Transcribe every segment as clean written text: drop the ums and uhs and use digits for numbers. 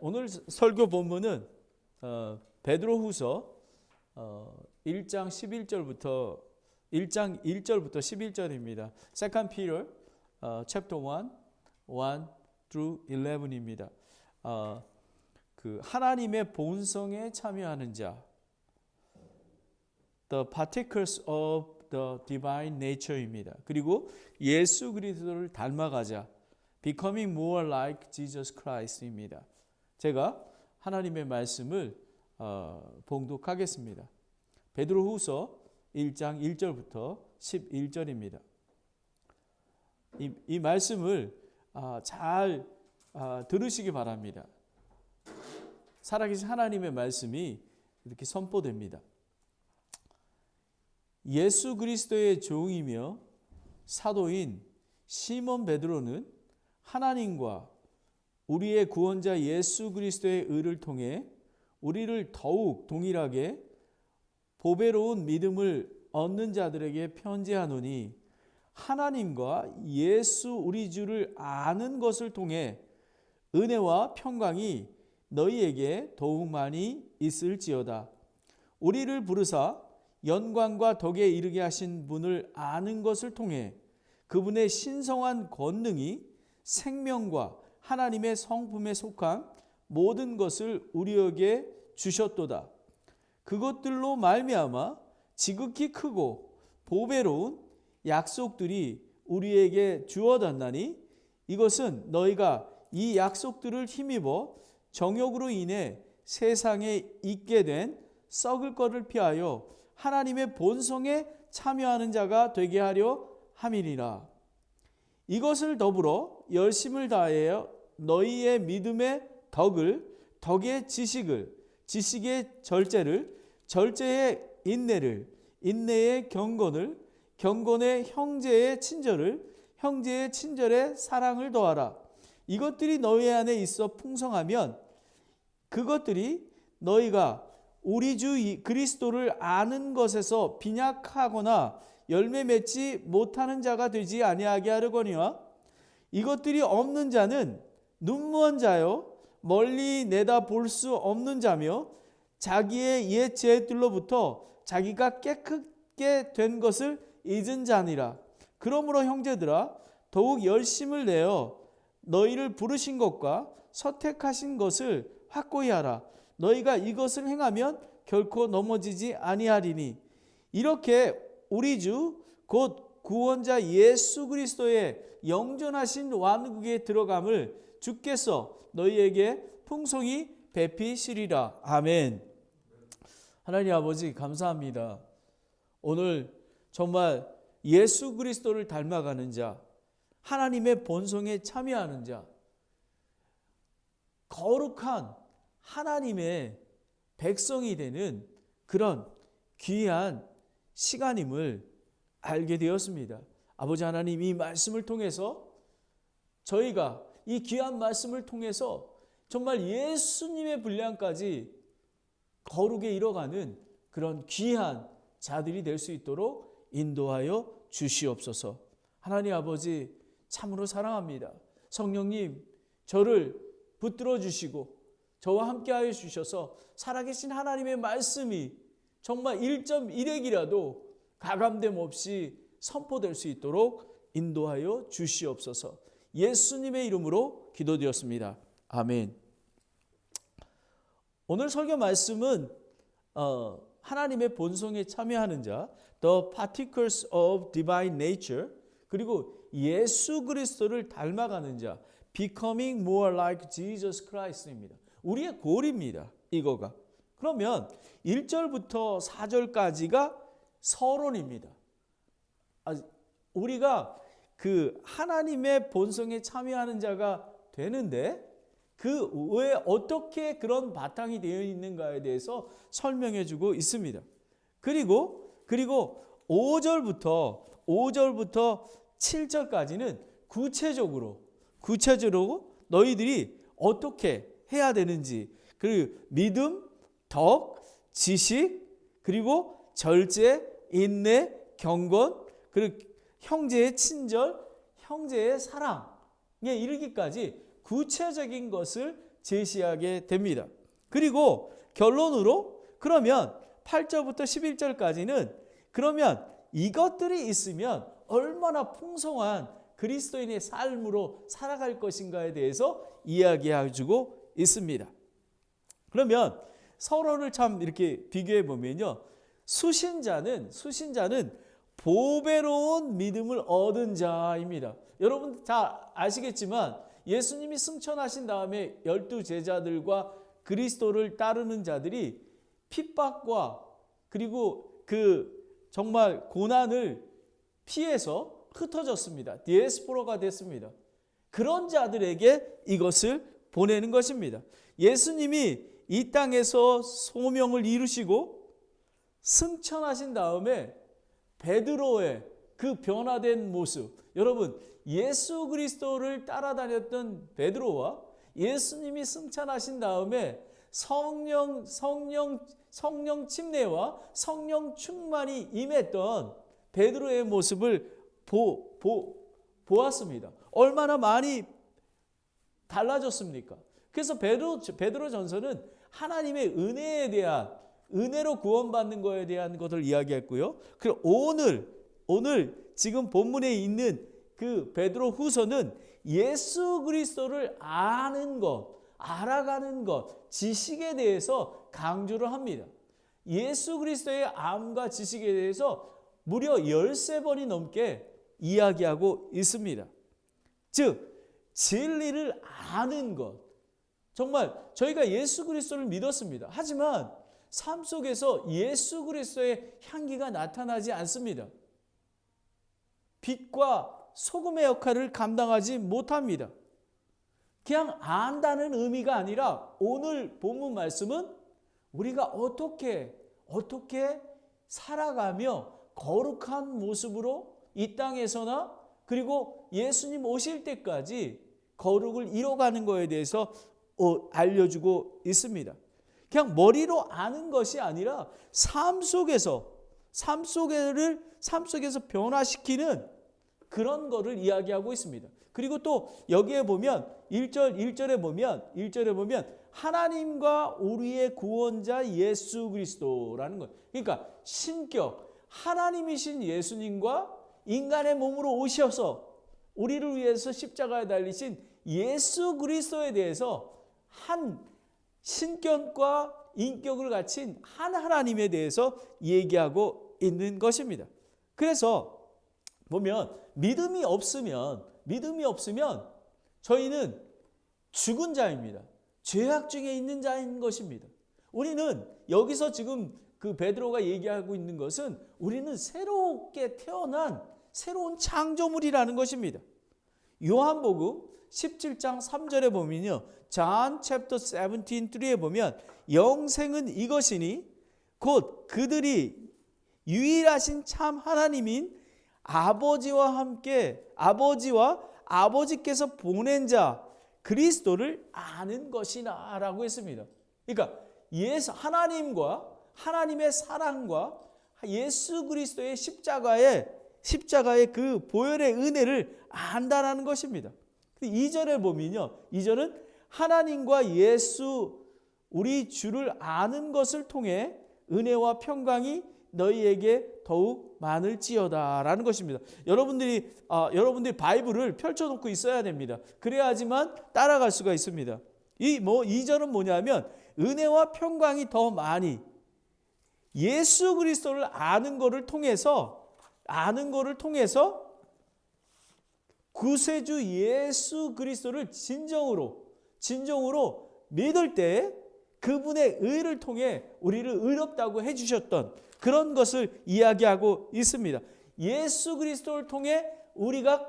오늘 설교 본문은 베드로후서 1장 1절부터 11절입니다. Second Peter chapter 1 through 11입니다. 그 하나님의 본성에 참여하는 자, the partakers of the divine nature입니다. 그리고 예수 그리스도를 닮아가자, becoming more like Jesus Christ입니다. 제가 하나님의 말씀을 봉독하겠습니다. 베드로후서 1장 1절부터 11절입니다. 이 말씀을 잘 들으시기 바랍니다. 살아계신 하나님의 말씀이 이렇게 선포됩니다. 예수 그리스도의 종이며 사도인 시몬 베드로는 하나님과 우리의 구원자 예수 그리스도의 의를 통해 우리를 더욱 동일하게 보배로운 믿음을 얻는 자들에게 편지하노니, 하나님과 예수 우리 주를 아는 것을 통해 은혜와 평강이 너희에게 더욱 많이 있을지어다. 우리를 부르사 영광과 덕에 이르게 하신 분을 아는 것을 통해 그분의 신성한 권능이 생명과 하나님의 성품에 속한 모든 것을 우리에게 주셨도다. 그것들로 말미암아 지극히 크고 보배로운 약속들이 우리에게 주어졌나니, 이것은 너희가 이 약속들을 힘입어 정욕으로 인해 세상에 있게 된 썩을 것을 피하여 하나님의 본성에 참여하는 자가 되게 하려 함이니라. 이것을 더불어 열심을 다하여 너희의 믿음의 덕을, 덕의 지식을, 지식의 절제를, 절제의 인내를, 인내의 경건을, 경건의 형제의 친절을, 형제의 친절에 사랑을 더하라. 이것들이 너희 안에 있어 풍성하면 그것들이 너희가 우리 주 그리스도를 아는 것에서 빈약하거나 열매 맺지 못하는 자가 되지 아니하게 하려거니와, 이것들이 없는 자는 눈먼 자요 멀리 내다 볼 수 없는 자며 자기의 옛 죄들로부터 자기가 깨끗게 된 것을 잊은 자니라. 그러므로 형제들아, 더욱 열심을 내어 너희를 부르신 것과 선택하신 것을 확고히 하라. 너희가 이것을 행하면 결코 넘어지지 아니하리니, 이렇게 우리 주 곧 구원자 예수 그리스도의 영존하신 왕국에 들어감을 주께서 너희에게 풍성히 베푸시리라. 아멘. 하나님 아버지, 감사합니다. 오늘 정말 예수 그리스도를 닮아가는 자, 하나님의 본성에 참여하는 자, 거룩한 하나님의 백성이 되는 그런 귀한 시간임을 알게 되었습니다. 아버지 하나님, 이 말씀을 통해서 저희가 이 귀한 말씀을 통해서 정말 예수님의 분량까지 거룩에 이뤄가는 그런 귀한 자들이 될 수 있도록 인도하여 주시옵소서. 하나님 아버지, 참으로 사랑합니다. 성령님, 저를 붙들어 주시고 저와 함께하여 주셔서 살아계신 하나님의 말씀이 정말 1.1핵이라도 가감됨 없이 선포될 수 있도록 인도하여 주시옵소서. 예수님의 이름으로 기도드렸습니다. 아멘. 오늘 설교 말씀은 하나님의 본성에 참여하는 자, the partakers of divine nature, 그리고 예수 그리스도를 닮아가는 자, becoming more like Jesus Christ입니다. 우리의 골입니다. 이거가. 그러면 1절부터 4절까지가 서론입니다. 우리가 그 하나님의 본성에 참여하는 자가 되는데 그 왜 어떻게 그런 바탕이 되어 있는가에 대해서 설명해 주고 있습니다. 그리고 5절부터 7절까지는 구체적으로 너희들이 어떻게 해야 되는지, 그리고 믿음, 덕, 지식, 그리고 절제, 인내, 경건, 그리고 형제의 친절, 형제의 사랑에 이르기까지 구체적인 것을 제시하게 됩니다. 그리고 결론으로 그러면 8절부터 11절까지는 그러면 이것들이 있으면 얼마나 풍성한 그리스도인의 삶으로 살아갈 것인가에 대해서 이야기해주고 있습니다. 그러면 서로를 참 이렇게 비교해 보면요, 수신자는 보배로운 믿음을 얻은 자입니다. 여러분 다 아시겠지만 예수님이 승천하신 다음에 12 제자들과 그리스도를 따르는 자들이 핍박과 그리고 그 정말 고난을 피해서 흩어졌습니다. 디에스포라가 됐습니다. 그런 자들에게 이것을 보내는 것입니다. 예수님이 이 땅에서 소명을 이루시고 승천하신 다음에 베드로의 그 변화된 모습, 여러분 예수 그리스도를 따라다녔던 베드로와 예수님이 승천하신 다음에 성령 침례와 성령 충만이 임했던 베드로의 모습을 보았습니다. 얼마나 많이 달라졌습니까? 그래서 베드로 전서는 하나님의 은혜에 대한, 은혜로 구원받는 것에 대한 것을 이야기했고요. 그리고 오늘 지금 본문에 있는 그 베드로 후서는 예수 그리스도를 아는 것, 알아가는 것, 지식에 대해서 강조를 합니다. 예수 그리스도의 암과 지식에 대해서 무려 13번이 넘게 이야기하고 있습니다. 즉 진리를 아는 것. 정말 저희가 예수 그리스도를 믿었습니다. 하지만 삶 속에서 예수 그리스도의 향기가 나타나지 않습니다. 빛과 소금의 역할을 감당하지 못합니다. 그냥 안다는 의미가 아니라 오늘 본문 말씀은 우리가 어떻게 살아가며 거룩한 모습으로 이 땅에서나 그리고 예수님 오실 때까지 거룩을 이뤄가는 것에 대해서 알려주고 있습니다. 그냥 머리로 아는 것이 아니라 삶 속에서 변화시키는 그런 거를 이야기하고 있습니다. 그리고 또 여기에 보면 1절에 보면 하나님과 우리의 구원자 예수 그리스도라는 거예요. 그러니까 신격, 하나님이신 예수님과 인간의 몸으로 오셔서 우리를 위해서 십자가에 달리신 예수 그리스도에 대해서 한 신격과 인격을 갖춘 한 하나님에 대해서 얘기하고 있는 것입니다. 그래서 보면 믿음이 없으면 저희는 죽은 자입니다. 죄악 중에 있는 자인 것입니다. 우리는 여기서 지금 그 베드로가 얘기하고 있는 것은 우리는 새롭게 태어난 새로운 창조물이라는 것입니다. 요한복음 17장 3절에 보면요. John chapter 17:3에 보면 영생은 이것이니 곧 그들이 유일하신 참 하나님인 아버지와 아버지께서 보낸 자 그리스도를 아는 것이나 라고 했습니다. 그러니까 하나님과 하나님의 사랑과 예수 그리스도의 십자가의 그 보혈의 은혜를 안다라는 것입니다. 2절에 보면요. 2절은 하나님과 예수 우리 주를 아는 것을 통해 은혜와 평강이 너희에게 더욱 많을지어다라는 것입니다. 여러분들이 바이블을 펼쳐놓고 있어야 됩니다. 그래야지만 따라갈 수가 있습니다. 이 2절은 뭐냐면 은혜와 평강이 더 많이 예수 그리스도를 아는 것을 통해서 구세주 예수 그리스도를 진정으로 믿을 때 그분의 의를 통해 우리를 의롭다고 해주셨던 그런 것을 이야기하고 있습니다. 예수 그리스도를 통해 우리가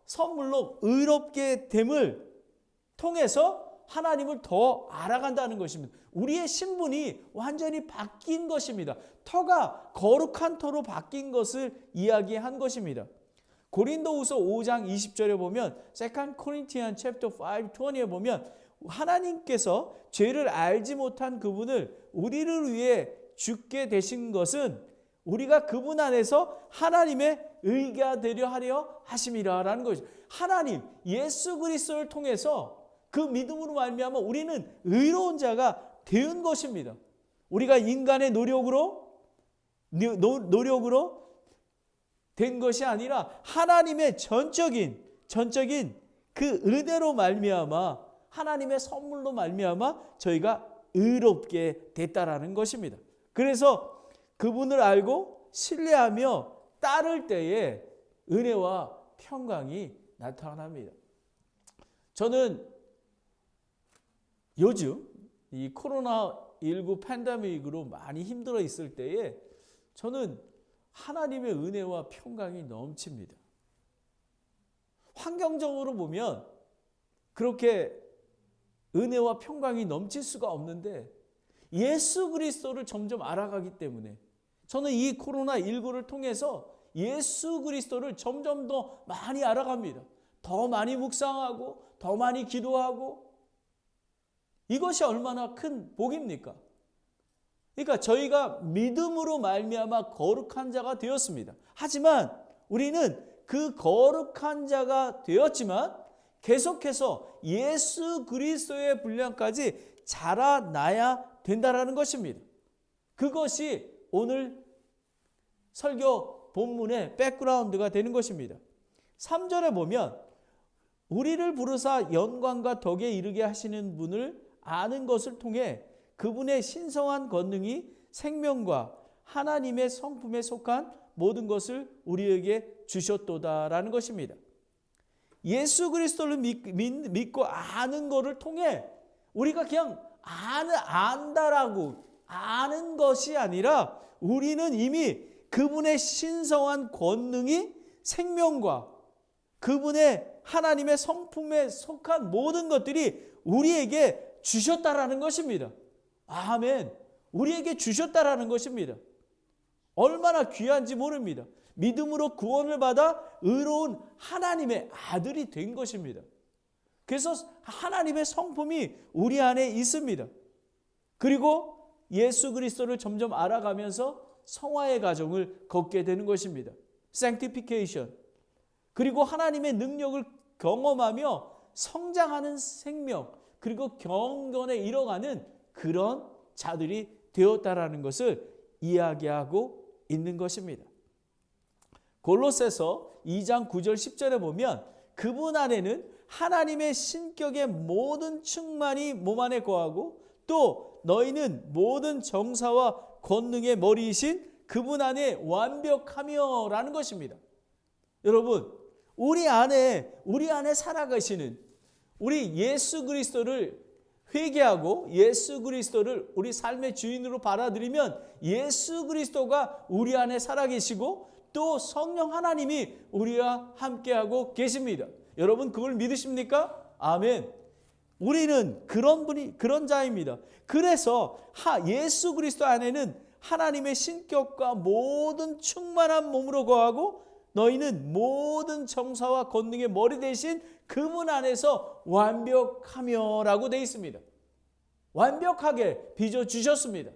선물로 의롭게 됨을 통해서 하나님을 더 알아간다는 것입니다. 우리의 신분이 완전히 바뀐 것입니다. 터가 거룩한 터로 바뀐 것을 이야기한 것입니다. 고린도후서 5장 20절에 보면 2 Corinthians chapter 5:20에 보면 하나님께서 죄를 알지 못한 그분을 우리를 위해 죽게 되신 것은 우리가 그분 안에서 하나님의 의가 되려 하려 하심이라라는 것이죠. 하나님 예수 그리스도를 통해서 그 믿음으로 말미암아 우리는 의로운 자가 된 것입니다. 우리가 인간의 노력으로 된 것이 아니라 하나님의 전적인 그 은혜로 말미암아 하나님의 선물로 말미암아 저희가 의롭게 됐다라는 것입니다. 그래서 그분을 알고 신뢰하며 따를 때에 은혜와 평강이 나타납니다. 저는 요즘 이 코로나19 팬데믹으로 많이 힘들어 있을 때에 저는 하나님의 은혜와 평강이 넘칩니다. 환경적으로 보면 그렇게 은혜와 평강이 넘칠 수가 없는데 예수 그리스도를 점점 알아가기 때문에 저는 이 코로나19를 통해서 예수 그리스도를 점점 더 많이 알아갑니다. 더 많이 묵상하고 더 많이 기도하고 이것이 얼마나 큰 복입니까? 그러니까 저희가 믿음으로 말미암아 거룩한 자가 되었습니다. 하지만 우리는 그 거룩한 자가 되었지만 계속해서 예수 그리스도의 분량까지 자라나야 된다라는 것입니다. 그것이 오늘 설교 본문의 백그라운드가 되는 것입니다. 3절에 보면 우리를 부르사 영광과 덕에 이르게 하시는 분을 아는 것을 통해 그분의 신성한 권능이 생명과 하나님의 성품에 속한 모든 것을 우리에게 주셨도다라는 것입니다. 예수 그리스도를 믿고 아는 것을 통해 우리가 그냥 안다라고 아는 것이 아니라 우리는 이미 그분의 신성한 권능이 생명과 그분의 하나님의 성품에 속한 모든 것들이 우리에게 주셨다라는 것입니다. 아멘. 우리에게 주셨다라는 것입니다. 얼마나 귀한지 모릅니다. 믿음으로 구원을 받아 의로운 하나님의 아들이 된 것입니다. 그래서 하나님의 성품이 우리 안에 있습니다. 그리고 예수 그리스도를 점점 알아가면서 성화의 과정을 걷게 되는 것입니다. sanctification. 그리고 하나님의 능력을 경험하며 성장하는 생명, 그리고 경건에 이뤄가는 그런 자들이 되었다라는 것을 이야기하고 있는 것입니다. 골로새서 2장 9절 10절에 보면 그분 안에는 하나님의 신격의 모든 충만이 몸 안에 거하고 또 너희는 모든 정사와 권능의 머리이신 그분 안에 완벽하며 라는 것입니다. 여러분, 우리 안에 살아가시는 우리 예수 그리스도를 회개하고 예수 그리스도를 우리 삶의 주인으로 받아들이면 예수 그리스도가 우리 안에 살아계시고 또 성령 하나님이 우리와 함께하고 계십니다. 여러분 그걸 믿으십니까? 아멘. 우리는 그런 자입니다. 그래서 예수 그리스도 안에는 하나님의 신격과 모든 충만한 몸으로 거하고 너희는 모든 정사와 권능의 머리 대신 그분 안에서 완벽하며 라고 되어 있습니다. 완벽하게 빚어주셨습니다.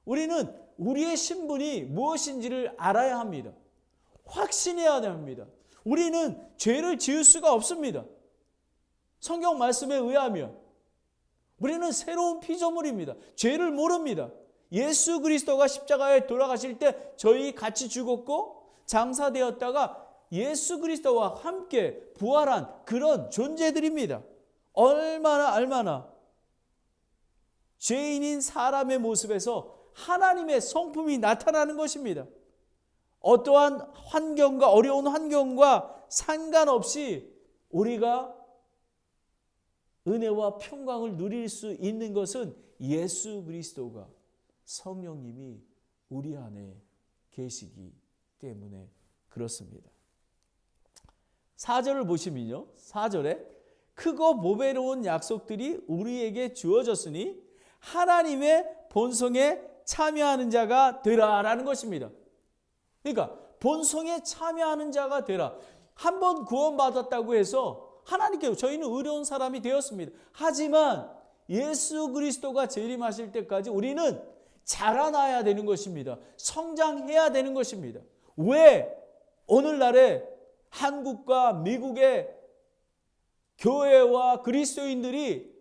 우리는 우리의 신분이 무엇인지를 알아야 합니다. 확신해야 합니다. 우리는 죄를 지을 수가 없습니다. 성경 말씀에 의하면 우리는 새로운 피조물입니다. 죄를 모릅니다. 예수 그리스도가 십자가에 돌아가실 때 저희 같이 죽었고 장사되었다가 예수 그리스도와 함께 부활한 그런 존재들입니다. 얼마나 죄인인 사람의 모습에서 하나님의 성품이 나타나는 것입니다. 어떠한 환경과 어려운 환경과 상관없이 우리가 은혜와 평강을 누릴 수 있는 것은 예수 그리스도가 성령님이 우리 안에 계시기 때문에 그렇습니다. 4절을 보시면요. 4절에 크고 보배로운 약속들이 우리에게 주어졌으니 하나님의 본성에 참여하는 자가 되라라는 것입니다. 그러니까 본성에 참여하는 자가 되라. 한번 구원받았다고 해서 하나님께 저희는 의로운 사람이 되었습니다. 하지만 예수 그리스도가 재림하실 때까지 우리는 자라나야 되는 것입니다. 성장해야 되는 것입니다. 왜 오늘날에 한국과 미국의 교회와 그리스도인들이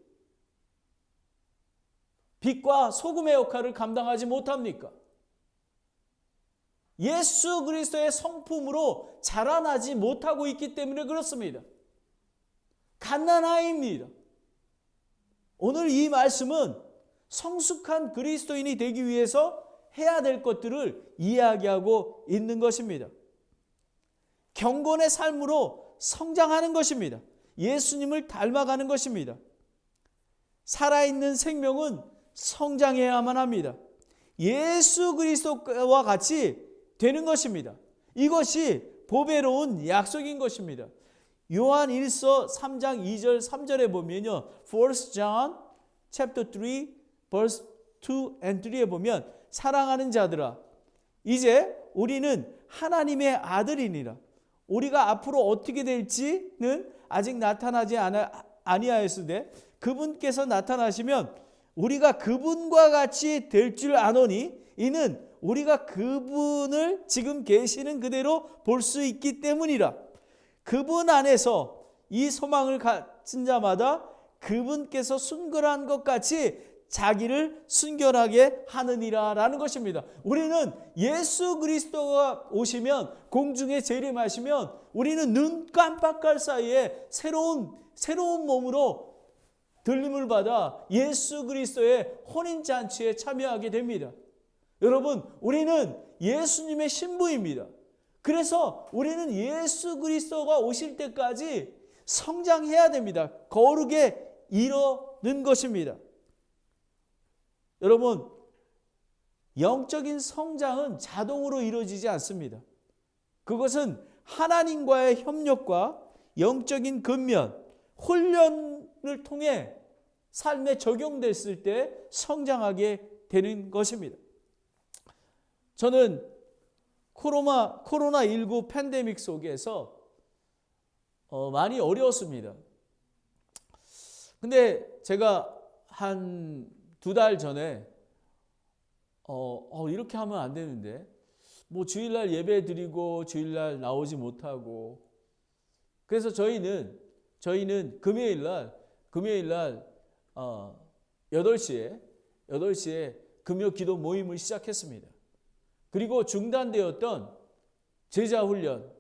빛과 소금의 역할을 감당하지 못합니까? 예수 그리스도의 성품으로 자라나지 못하고 있기 때문에 그렇습니다. 갓난아이입니다. 오늘 이 말씀은 성숙한 그리스도인이 되기 위해서 해야 될 것들을 이야기하고 있는 것입니다. 경건의 삶으로 성장하는 것입니다. 예수님을 닮아가는 것입니다. 살아있는 생명은 성장해야만 합니다. 예수 그리스도와 같이 되는 것입니다. 이것이 보배로운 약속인 것입니다. 요한 1서 3장 2절 3절에 보면요. 1 John chapter 3 verse 2 and 3에 보면 사랑하는 자들아 이제 우리는 하나님의 아들이니라. 우리가 앞으로 어떻게 될지는 아직 나타나지 아니하였으되 그분께서 나타나시면 우리가 그분과 같이 될 줄 아노니 이는 우리가 그분을 지금 계시는 그대로 볼 수 있기 때문이라. 그분 안에서 이 소망을 가진 자마다 그분께서 순결한 것 같이 자기를 순결하게 하느니라 라는 것입니다. 우리는 예수 그리스도가 오시면 공중에 재림하시면 우리는 눈 깜빡할 사이에 새로운 몸으로 들림을 받아 예수 그리스도의 혼인잔치에 참여하게 됩니다. 여러분, 우리는 예수님의 신부입니다. 그래서 우리는 예수 그리스도가 오실 때까지 성장해야 됩니다. 거룩에 이르는 것입니다. 여러분, 영적인 성장은 자동으로 이루어지지 않습니다. 그것은 하나님과의 협력과 영적인 근면, 훈련을 통해 삶에 적용됐을 때 성장하게 되는 것입니다. 저는 코로나19 팬데믹 속에서 많이 어려웠습니다. 근데 제가 한 2달 전에 이렇게 하면 안 되는데 뭐 주일날 예배 드리고 주일날 나오지 못하고 그래서 저희는 금요일날 8시에 금요 기도 모임을 시작했습니다. 그리고 중단되었던 제자훈련,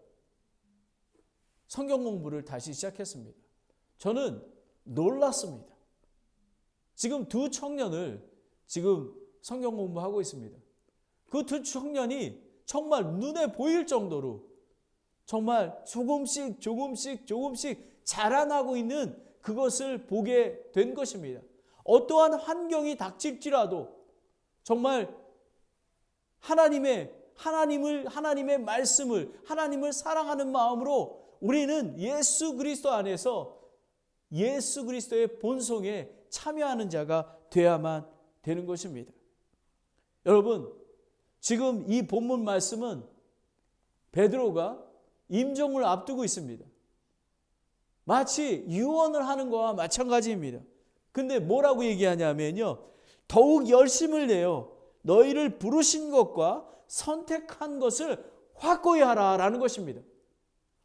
성경 공부를 다시 시작했습니다. 저는 놀랐습니다. 지금 2 청년을 지금 성경 공부하고 있습니다. 그 2 청년이 정말 눈에 보일 정도로 정말 조금씩 자라나고 있는 그것을 보게 된 것입니다. 어떠한 환경이 닥칠지라도 정말 하나님의 말씀을 하나님을 사랑하는 마음으로 우리는 예수 그리스도 안에서 예수 그리스도의 본성에 참여하는 자가 되어야만 되는 것입니다. 여러분, 지금 이 본문 말씀은 베드로가 임종을 앞두고 있습니다. 마치 유언을 하는 것과 마찬가지입니다. 근데 뭐라고 얘기하냐면요. 더욱 열심을 내어 너희를 부르신 것과 선택한 것을 확고히 하라라는 것입니다.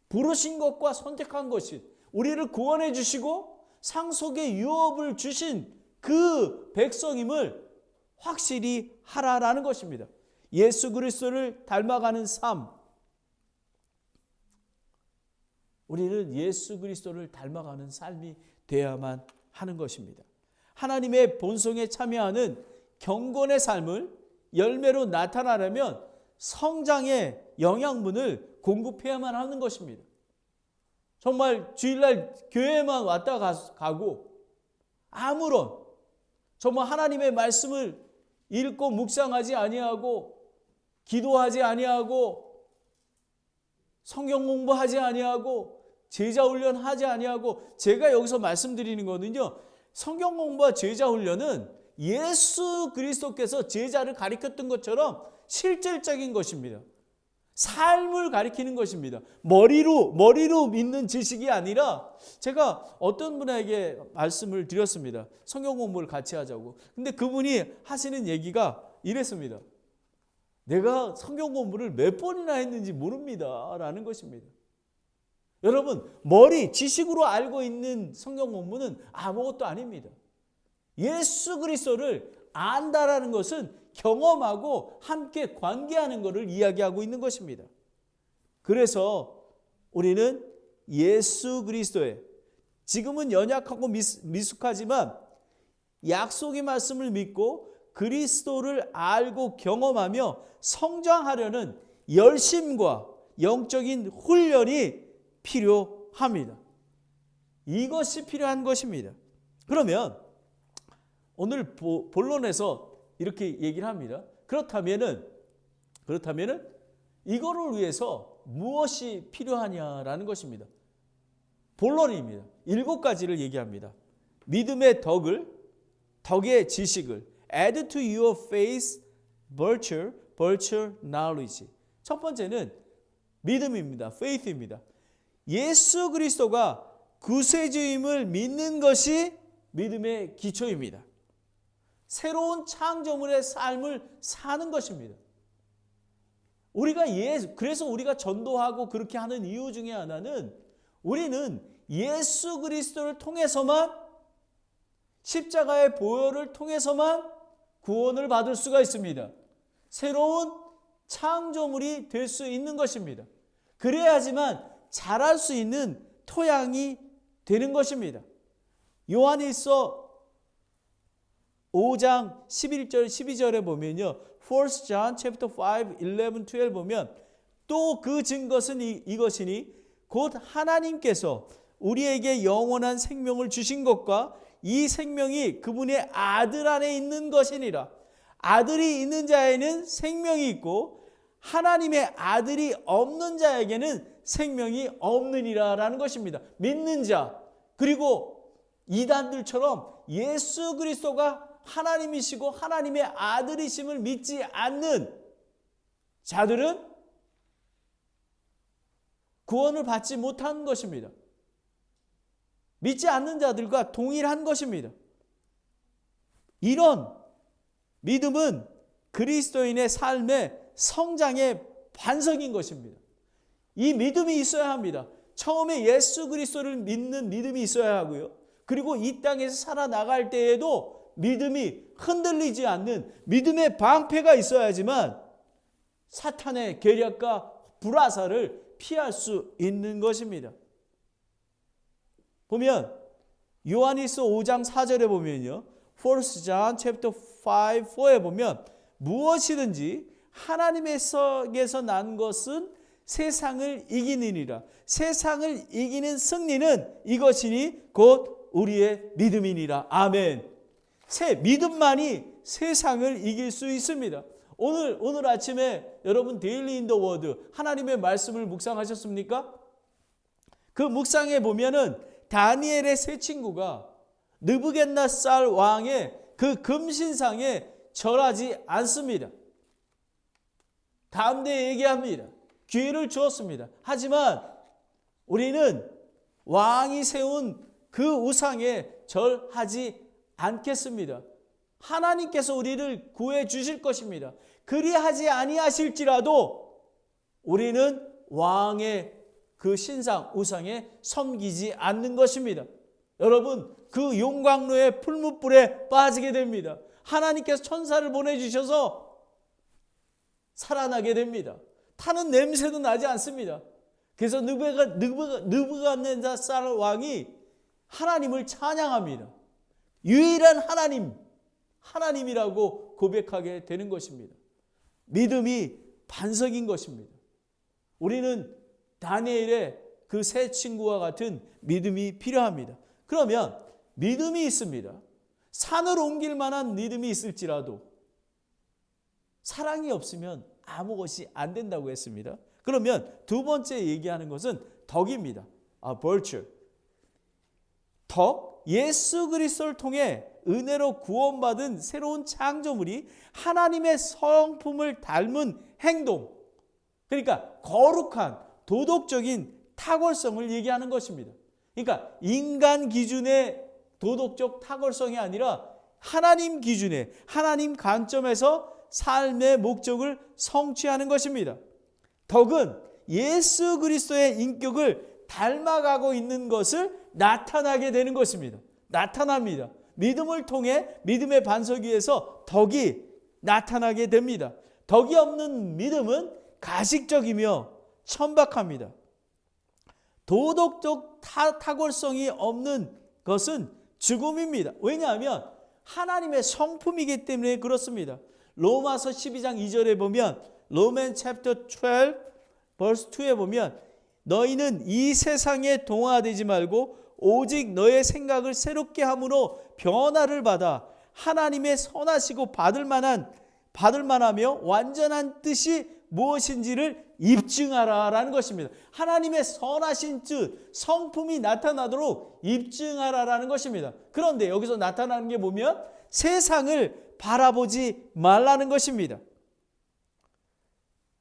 부르신 것과 선택한 것이 우리를 구원해 주시고 상속의 유업을 주신 그 백성임을 확실히 하라라는 것입니다. 예수 그리스도를 닮아가는 삶. 우리는 예수 그리스도를 닮아가는 삶이 되어야만 하는 것입니다. 하나님의 본성에 참여하는 경건의 삶을 열매로 나타나려면 성장의 영양분을 공급해야만 하는 것입니다. 정말 주일날 교회만 왔다 가고 아무런 정말 하나님의 말씀을 읽고 묵상하지 아니하고 기도하지 아니하고 성경 공부하지 아니하고 제자 훈련하지 아니하고 제가 여기서 말씀드리는 거는요. 성경 공부와 제자 훈련은 예수 그리스도께서 제자를 가리켰던 것처럼 실질적인 것입니다. 삶을 가리키는 것입니다. 머리로 믿는 지식이 아니라 제가 어떤 분에게 말씀을 드렸습니다. 성경 공부를 같이 하자고. 근데 그분이 하시는 얘기가 이랬습니다. 내가 성경 공부를 몇 번이나 했는지 모릅니다. 라는 것입니다. 여러분, 머리, 지식으로 알고 있는 성경 본문은 아무것도 아닙니다. 예수 그리스도를 안다라는 것은 경험하고 함께 관계하는 것을 이야기하고 있는 것입니다. 그래서 우리는 예수 그리스도의, 지금은 연약하고 미숙하지만 약속의 말씀을 믿고 그리스도를 알고 경험하며 성장하려는 열심과 영적인 훈련이 필요합니다. 이것이 필요한 것입니다. 그러면 오늘 본론에서 이렇게 얘기를 합니다. 그렇다면은 이거를 위해서 무엇이 필요하냐라는 것입니다. 본론입니다. 7가지를 얘기합니다. 믿음의 덕의 지식을 add to your faith virtue knowledge. 첫 번째는 믿음입니다. faith입니다. 예수 그리스도가 구세주임을 믿는 것이 믿음의 기초입니다. 새로운 창조물의 삶을 사는 것입니다. 그래서 우리가 전도하고 그렇게 하는 이유 중에 하나는 우리는 예수 그리스도를 통해서만, 십자가의 보혈을 통해서만 구원을 받을 수가 있습니다. 새로운 창조물이 될 수 있는 것입니다. 그래야지만 자랄 수 있는 토양이 되는 것입니다. 요한일서 5장 11절 12절에 보면요. 1 John chapter 5, 11, 12 보면 또 그 증거는 이것이니 곧 하나님께서 우리에게 영원한 생명을 주신 것과 이 생명이 그분의 아들 안에 있는 것이니라. 아들이 있는 자에는 생명이 있고 하나님의 아들이 없는 자에게는 생명이 없느니라 라는 것입니다. 믿는 자, 그리고 이단들처럼 예수 그리스도가 하나님이시고 하나님의 아들이심을 믿지 않는 자들은 구원을 받지 못한 것입니다. 믿지 않는 자들과 동일한 것입니다. 이런 믿음은 그리스도인의 삶의 성장의 반석인 것입니다. 이 믿음이 있어야 합니다. 처음에 예수 그리스도를 믿는 믿음이 있어야 하고요. 그리고 이 땅에서 살아나갈 때에도 믿음이 흔들리지 않는 믿음의 방패가 있어야지만 사탄의 계략과 불화살을 피할 수 있는 것입니다. 보면 요한일서 5장 4절에 보면요. 1 John chapter 5, 4에 보면 무엇이든지 하나님에게서 난 것은 세상을 이기느니라. 세상을 이기는 승리는 이것이니 곧 우리의 믿음이니라. 아멘. 믿음만이 세상을 이길 수 있습니다. 오늘 아침에 여러분 데일리 인 더 워드 하나님의 말씀을 묵상하셨습니까? 그 묵상에 보면은 다니엘의 세 친구가 느부갓네살 왕의 그 금신상에 절하지 않습니다. 담대히 얘기합니다. 기회를 주었습니다. 하지만 우리는 왕이 세운 그 우상에 절하지 않겠습니다. 하나님께서 우리를 구해 주실 것입니다. 그리하지 아니하실지라도 우리는 왕의 그 신상 우상에 섬기지 않는 것입니다. 여러분, 그 용광로의 풀무불에 빠지게 됩니다. 하나님께서 천사를 보내주셔서 살아나게 됩니다. 타는 냄새도 나지 않습니다. 그래서 느부갓네살 왕이 하나님을 찬양합니다. 유일한 하나님이라고 고백하게 되는 것입니다. 믿음이 반석인 것입니다. 우리는 다니엘의 그 세 친구와 같은 믿음이 필요합니다. 그러면 믿음이 있습니다. 산을 옮길 만한 믿음이 있을지라도 사랑이 없으면 아무것이 안 된다고 했습니다. 그러면 두 번째 얘기하는 것은 덕입니다. virtue. 덕, 예수 그리스도를 통해 은혜로 구원받은 새로운 창조물이 하나님의 성품을 닮은 행동, 그러니까 거룩한 도덕적인 탁월성을 얘기하는 것입니다. 그러니까 인간 기준의 도덕적 탁월성이 아니라 하나님 기준의, 하나님 관점에서 삶의 목적을 성취하는 것입니다. 덕은 예수 그리스도의 인격을 닮아가고 있는 것을 나타나게 되는 것입니다. 나타납니다. 믿음을 통해 믿음의 반석 위에서 덕이 나타나게 됩니다. 덕이 없는 믿음은 가식적이며 천박합니다. 도덕적 탁월성이 없는 것은 죽음입니다. 왜냐하면 하나님의 성품이기 때문에 그렇습니다. 로마서 12장 2절에 보면 Romans chapter 12 verse 2에 보면 너희는 이 세상에 동화되지 말고 오직 너의 생각을 새롭게 함으로 변화를 받아 하나님의 선하시고 받을 만하며 완전한 뜻이 무엇인지를 입증하라라는 것입니다. 하나님의 선하신 뜻, 성품이 나타나도록 입증하라라는 것입니다. 그런데 여기서 나타나는 게 보면 세상을 바라보지 말라는 것입니다.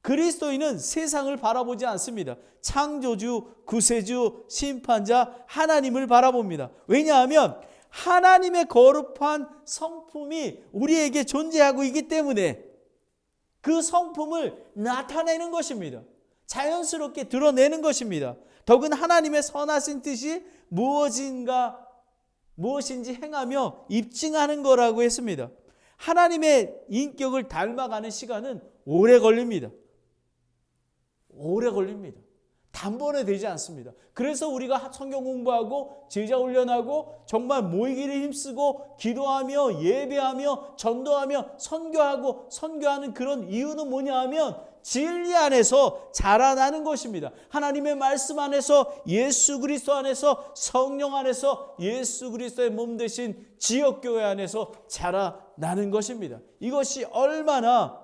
그리스도인은 세상을 바라보지 않습니다. 창조주, 구세주, 심판자 하나님을 바라봅니다. 왜냐하면 하나님의 거룩한 성품이 우리에게 존재하고 있기 때문에 그 성품을 나타내는 것입니다. 자연스럽게 드러내는 것입니다. 덕은 하나님의 선하신 뜻이 무엇인지 행하며 입증하는 거라고 했습니다. 하나님의 인격을 닮아가는 시간은 오래 걸립니다. 오래 걸립니다. 단번에 되지 않습니다. 그래서 우리가 성경 공부하고 제자 훈련하고 정말 모이기를 힘쓰고 기도하며 예배하며 전도하며 선교하는 그런 이유는 뭐냐 하면 진리 안에서 자라나는 것입니다. 하나님의 말씀 안에서 예수 그리스도 안에서 성령 안에서 예수 그리스도의 몸 되신 지역교회 안에서 자라나는 것입니다. 이것이 얼마나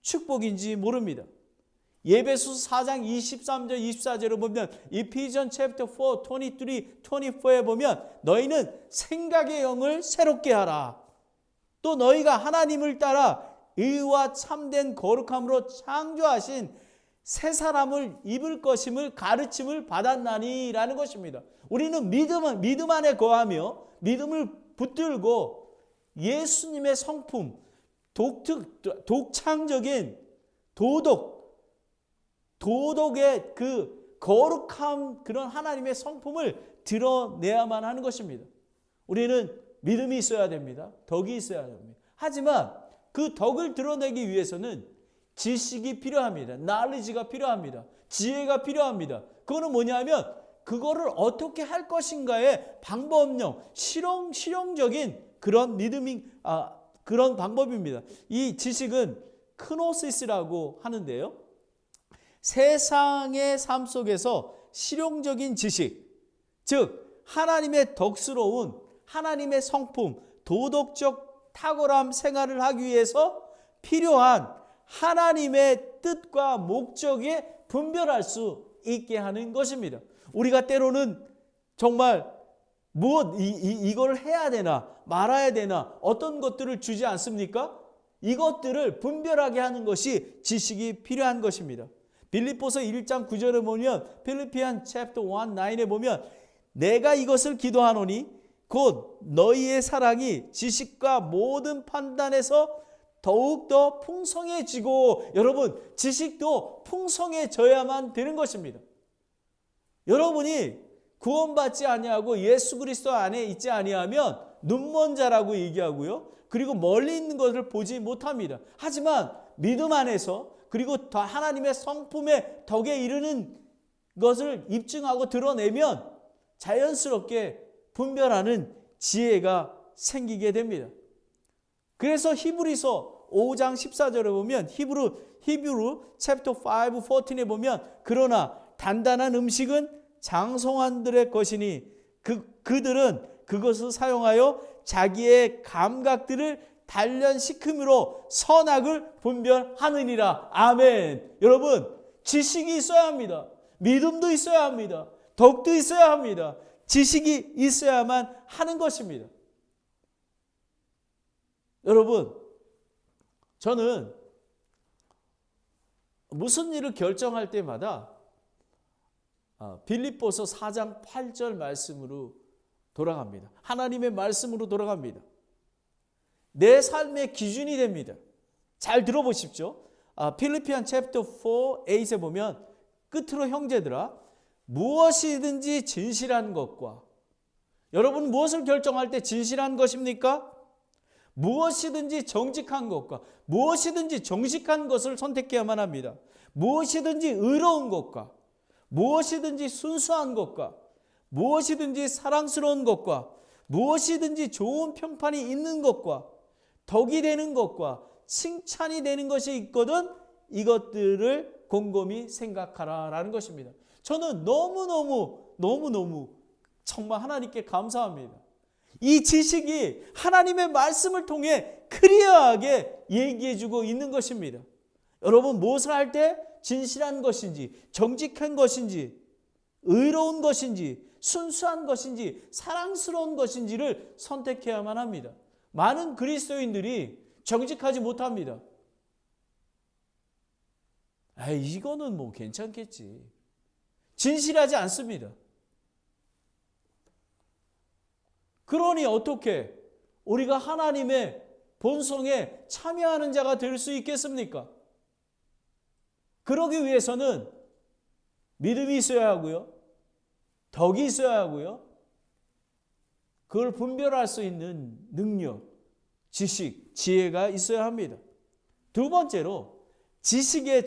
축복인지 모릅니다. 예배소서 4장 23절 24절을 보면 Ephesians chapter 4, 23, 24에 보면 너희는 생각의 영을 새롭게 하라. 또 너희가 하나님을 따라 의와 참된 거룩함으로 창조하신 새 사람을 입을 것임을 가르침을 받았나니라는 것입니다. 우리는 믿음 안에 거하며 믿음을 붙들고 예수님의 성품, 독창적인 도덕의 그 거룩한 그런 하나님의 성품을 드러내야만 하는 것입니다. 우리는 믿음이 있어야 됩니다. 덕이 있어야 됩니다. 하지만 그 덕을 드러내기 위해서는 지식이 필요합니다. knowledge가 필요합니다. 지혜가 필요합니다. 그거는 뭐냐면 그거를 어떻게 할 것인가의 방법론, 실용적인 그런 그런 방법입니다. 이 지식은 크노시스라고 하는데요. 세상의 삶 속에서 실용적인 지식, 즉 하나님의 덕스러운 하나님의 성품, 도덕적 탁월한 생활을 하기 위해서 필요한 하나님의 뜻과 목적에 분별할 수 있게 하는 것입니다. 우리가 때로는 정말 이걸 해야 되나 말아야 되나 어떤 것들을 주지 않습니까? 이것들을 분별하게 하는 것이 지식이 필요한 것입니다. 빌립보서 1장 9절에 보면 필리피안 챕터 1, 9에 보면 내가 이것을 기도하노니 곧 너희의 사랑이 지식과 모든 판단에서 더욱더 풍성해지고, 여러분 지식도 풍성해져야만 되는 것입니다. 여러분이 구원받지 아니하고 예수 그리스도 안에 있지 아니하면 눈먼 자라고 얘기하고요. 그리고 멀리 있는 것을 보지 못합니다. 하지만 믿음 안에서 그리고 더 하나님의 성품의 덕에 이르는 것을 입증하고 드러내면 자연스럽게 분별하는 지혜가 생기게 됩니다. 그래서 히브리서 5장 14절에 보면 히브루 챕터 5, 14에 보면 그러나 단단한 음식은 장성한들의 것이니 그들은 그것을 사용하여 자기의 감각들을 단련시킴으로 선악을 분별하느니라. 아멘. 여러분 지식이 있어야 합니다. 믿음도 있어야 합니다. 덕도 있어야 합니다. 지식이 있어야만 하는 것입니다. 여러분 저는 무슨 일을 결정할 때마다 빌립보서 4장 8절 말씀으로 돌아갑니다. 하나님의 말씀으로 돌아갑니다. 내 삶의 기준이 됩니다. 잘 들어보십시오. 필리피안 챕터 4, 8에 보면 끝으로 형제들아 무엇이든지 진실한 것과, 여러분 무엇을 결정할 때 진실한 것입니까? 무엇이든지 정직한 것과 무엇이든지 정직한 것을 선택해야만 합니다. 무엇이든지 의로운 것과 무엇이든지 순수한 것과 무엇이든지 사랑스러운 것과 무엇이든지 좋은 평판이 있는 것과 덕이 되는 것과 칭찬이 되는 것이 있거든 이것들을 곰곰이 생각하라라는 것입니다. 저는 너무너무 정말 하나님께 감사합니다. 이 지식이 하나님의 말씀을 통해 클리어하게 얘기해주고 있는 것입니다. 여러분 무엇을 할 때 진실한 것인지 정직한 것인지 의로운 것인지 순수한 것인지 사랑스러운 것인지를 선택해야만 합니다. 많은 그리스도인들이 정직하지 못합니다. 이거는 뭐 괜찮겠지. 진실하지 않습니다. 그러니 어떻게 우리가 하나님의 본성에 참여하는 자가 될 수 있겠습니까? 그러기 위해서는 믿음이 있어야 하고요. 덕이 있어야 하고요. 그걸 분별할 수 있는 능력, 지식, 지혜가 있어야 합니다. 두 번째로 지식의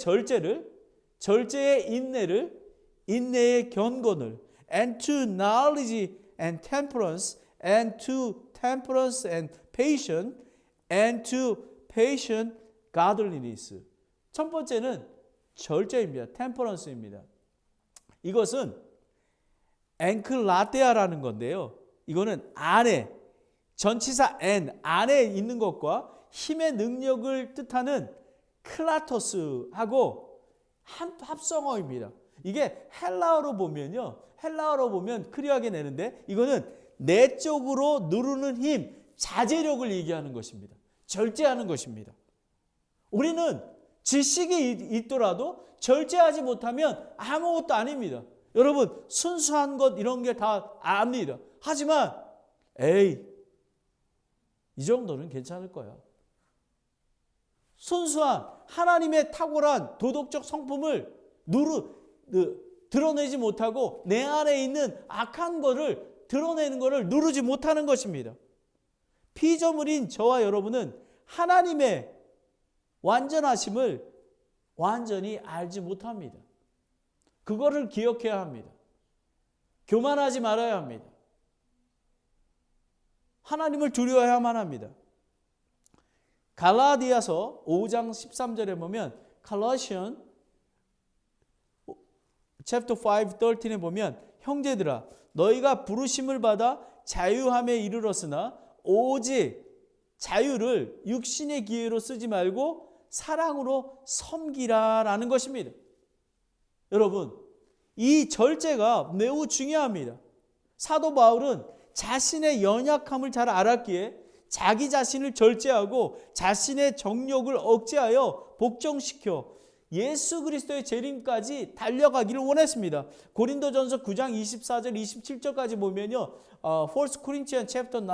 절제의 인내를, 인내의 견곤을, and to knowledge and temperance, and to temperance and patience, and to patient godliness. 첫 번째는 절제입니다. temperance입니다. 이것은 엔클라테아라는 건데요. 이거는 안에, 전치사 en, 안에 있는 것과 힘의 능력을 뜻하는 클라토스하고 합성어입니다. 이게 헬라어로 보면 클리어하게 내는데 이거는 내적으로 누르는 힘, 자제력을 얘기하는 것입니다. 절제하는 것입니다. 우리는 지식이 있더라도 절제하지 못하면 아무것도 아닙니다. 여러분 순수한 것 이런 게 다 압니다. 하지만 이 정도는 괜찮을 거야. 순수한 하나님의 탁월한 도덕적 성품을 드러내지 못하고 내 안에 있는 악한 것을 드러내는 것을 누르지 못하는 것입니다. 피조물인 저와 여러분은 하나님의 완전하심을 완전히 알지 못합니다. 그거를 기억해야 합니다. 교만하지 말아야 합니다. 하나님을 두려워해야만 합니다. 갈라디아서 5장 13절에 보면 Colossians chapter 5:13에 보면 형제들아 너희가 부르심을 받아 자유함에 이르렀으나 오직 자유를 육신의 기회로 쓰지 말고 사랑으로 섬기라라는 것입니다. 여러분 이 절제가 매우 중요합니다. 사도 바울은 자신의 연약함을 잘 알았기에 자기 자신을 절제하고 자신의 정욕을 억제하여 복종시켜 예수 그리스도의 재림까지 달려가기를 원했습니다. 고린도전서 9장 24절 27절까지 보면요. 1 Corinthians chapter 9,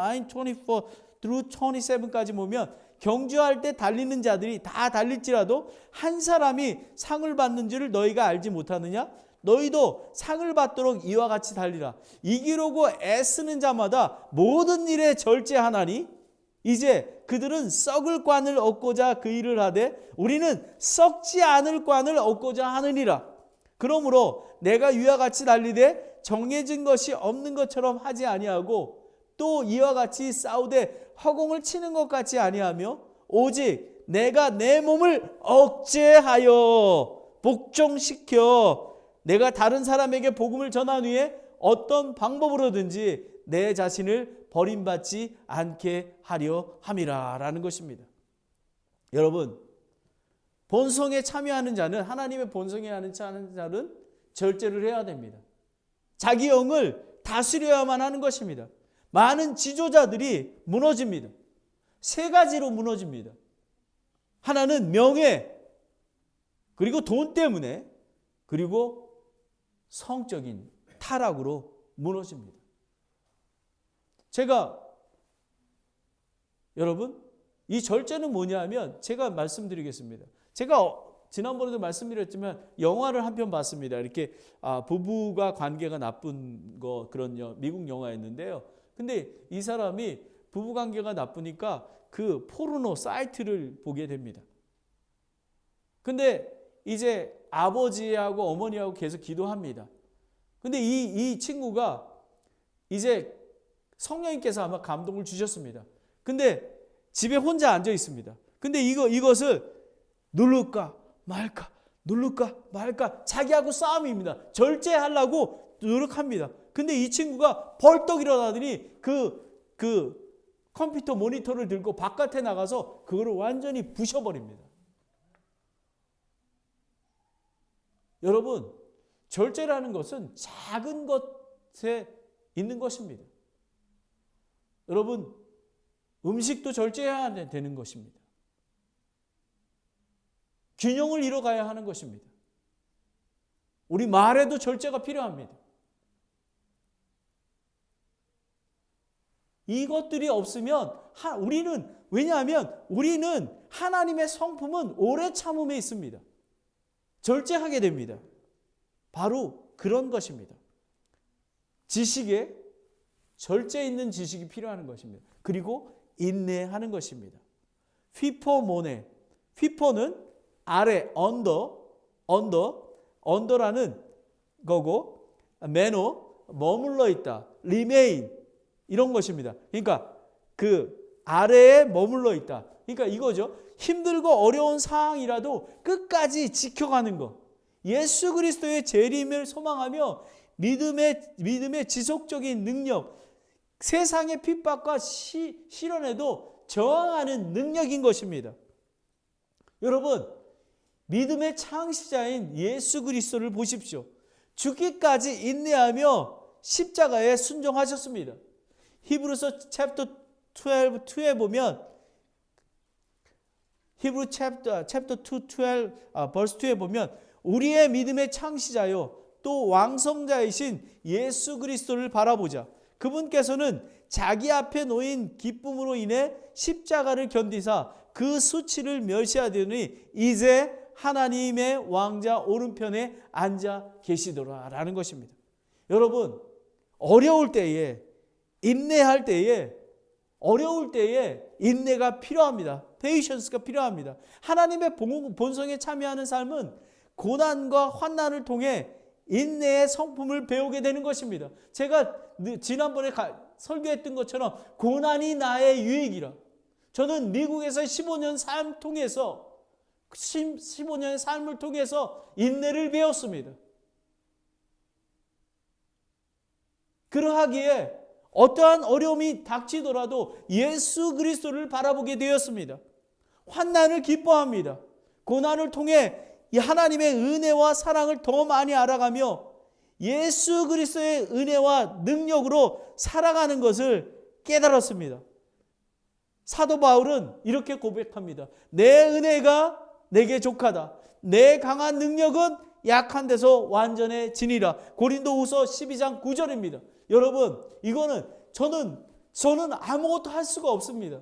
24 through 27까지 보면 경주할 때 달리는 자들이 다 달릴지라도 한 사람이 상을 받는 줄을 너희가 알지 못하느냐? 너희도 상을 받도록 이와 같이 달리라. 이기려고 애쓰는 자마다 모든 일에 절제하나니 이제 그들은 썩을 관을 얻고자 그 일을 하되 우리는 썩지 않을 관을 얻고자 하느니라. 그러므로 내가 이와 같이 달리되 정해진 것이 없는 것처럼 하지 아니하고 또 이와 같이 싸우되 허공을 치는 것 같이 아니하며 오직 내가 내 몸을 억제하여 복종시켜 내가 다른 사람에게 복음을 전한 후에 어떤 방법으로든지 내 자신을 버림받지 않게 하려 함이라라는 것입니다. 여러분 본성에 참여하는 자는 하나님의 본성에 하는 자는 절제를 해야 됩니다. 자기 영을 다스려야만 하는 것입니다. 많은 지도자들이 무너집니다. 세 가지로 무너집니다. 하나는 명예, 그리고 돈 때문에, 그리고 성적인 타락으로 무너집니다. 여러분 이 절제는 뭐냐 하면 제가 말씀드리겠습니다. 지난번에도 말씀드렸지만 영화를 한 편 봤습니다. 이렇게 부부가 관계가 나쁜 거 그런 미국 영화였는데요. 근데 이 사람이 부부 관계가 나쁘니까 그 포르노 사이트를 보게 됩니다. 근데 이제 아버지하고 어머니하고 계속 기도합니다. 근데 이 친구가 이제 성령님께서 아마 감동을 주셨습니다. 근데 집에 혼자 앉아 있습니다. 근데 이것을 누를까 말까 누를까 말까 자기하고 싸움입니다. 절제하려고 노력합니다. 근데 이 친구가 벌떡 일어나더니 그 컴퓨터 모니터를 들고 바깥에 나가서 그거를 완전히 부셔버립니다. 여러분, 절제라는 것은 작은 것에 있는 것입니다. 여러분, 음식도 절제해야 되는 것입니다. 균형을 이뤄가야 하는 것입니다. 우리 말에도 절제가 필요합니다. 이것들이 없으면 왜냐하면 우리는 하나님의 성품은 오래 참음에 있습니다. 절제하게 됩니다. 바로 그런 것입니다. 지식에 절제 있는 지식이 필요한 것입니다. 그리고 인내하는 것입니다. 휘포모네. 휘포는 아래, 언더라는 거고, 메노, 머물러 있다, remain 이런 것입니다. 그러니까 그 아래에 머물러 있다. 그러니까 이거죠. 힘들고 어려운 상황이라도 끝까지 지켜가는 것. 예수 그리스도의 재림을 소망하며 믿음의 지속적인 능력, 세상의 핍박과 시련에도 저항하는 능력인 것입니다. 여러분, 믿음의 창시자인 예수 그리스도를 보십시오. 죽기까지 인내하며 십자가에 순종하셨습니다. 히브리서 챕터 12에 보면 히브리 챕터 12 벌스 2에 보면 우리의 믿음의 창시자요 또 왕성자이신 예수 그리스도를 바라보자. 그분께서는 자기 앞에 놓인 기쁨으로 인해 십자가를 견디사 그 수치를 멸시하더니 이제 하나님의 왕자 오른편에 앉아 계시더라라는 것입니다. 여러분, 어려울 때에 인내할 때에 어려울 때에 인내가 필요합니다. 페이션스가 필요합니다. 하나님의 본성에 참여하는 삶은 고난과 환난을 통해 인내의 성품을 배우게 되는 것입니다. 제가 지난번에 설교했던 것처럼 고난이 나의 유익이라. 저는 미국에서 15년 삶 통해서 15년의 삶을 통해서 인내를 배웠습니다. 그러하기에 어떠한 어려움이 닥치더라도 예수 그리스도를 바라보게 되었습니다. 환난을 기뻐합니다. 고난을 통해 이 하나님의 은혜와 사랑을 더 많이 알아가며 예수 그리스도의 은혜와 능력으로 살아가는 것을 깨달았습니다. 사도 바울은 이렇게 고백합니다. 내 은혜가 내게 족하다. 내 강한 능력은 약한 데서 완전해지니라. 고린도후서 12장 9절입니다. 여러분, 이거는 저는 아무것도 할 수가 없습니다.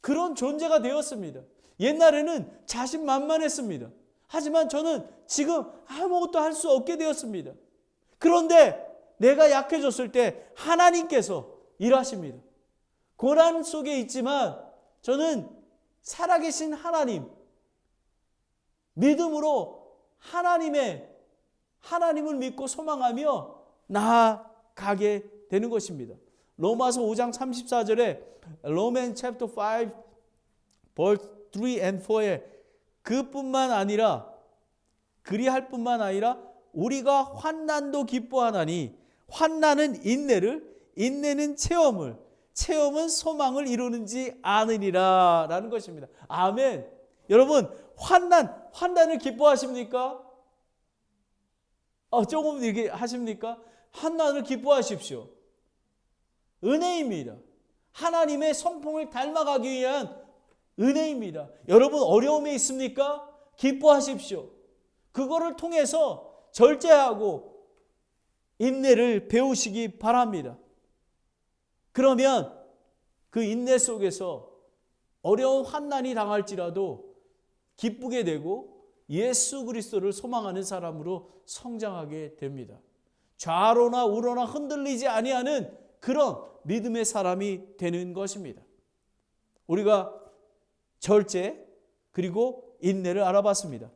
그런 존재가 되었습니다. 옛날에는 자신만만했습니다. 하지만 저는 지금 아무것도 할 수 없게 되었습니다. 그런데 내가 약해졌을 때 하나님께서 일하십니다. 고난 속에 있지만 저는 살아계신 하나님, 믿음으로 하나님을 믿고 소망하며 나아가게 되는 것입니다. 로마서 5장 34절에 로맨 챕터 5 verse 3 and 4에 그뿐만 아니라 그리할 뿐만 아니라 우리가 환난도 기뻐하나니 환난은 인내를, 인내는 체험을, 체험은 소망을 이루는지 아느니라 라는 것입니다. 아멘. 여러분, 환난을 기뻐하십니까? 조금 이렇게 하십니까? 환난을 기뻐하십시오. 은혜입니다. 하나님의 성품을 닮아가기 위한 은혜입니다. 여러분, 어려움이 있습니까? 기뻐하십시오. 그거를 통해서 절제하고 인내를 배우시기 바랍니다. 그러면 그 인내 속에서 어려운 환난이 당할지라도 기쁘게 되고 예수 그리스도를 소망하는 사람으로 성장하게 됩니다. 좌로나 우로나 흔들리지 아니하는 그런 믿음의 사람이 되는 것입니다. 우리가 절제 그리고 인내를 알아봤습니다.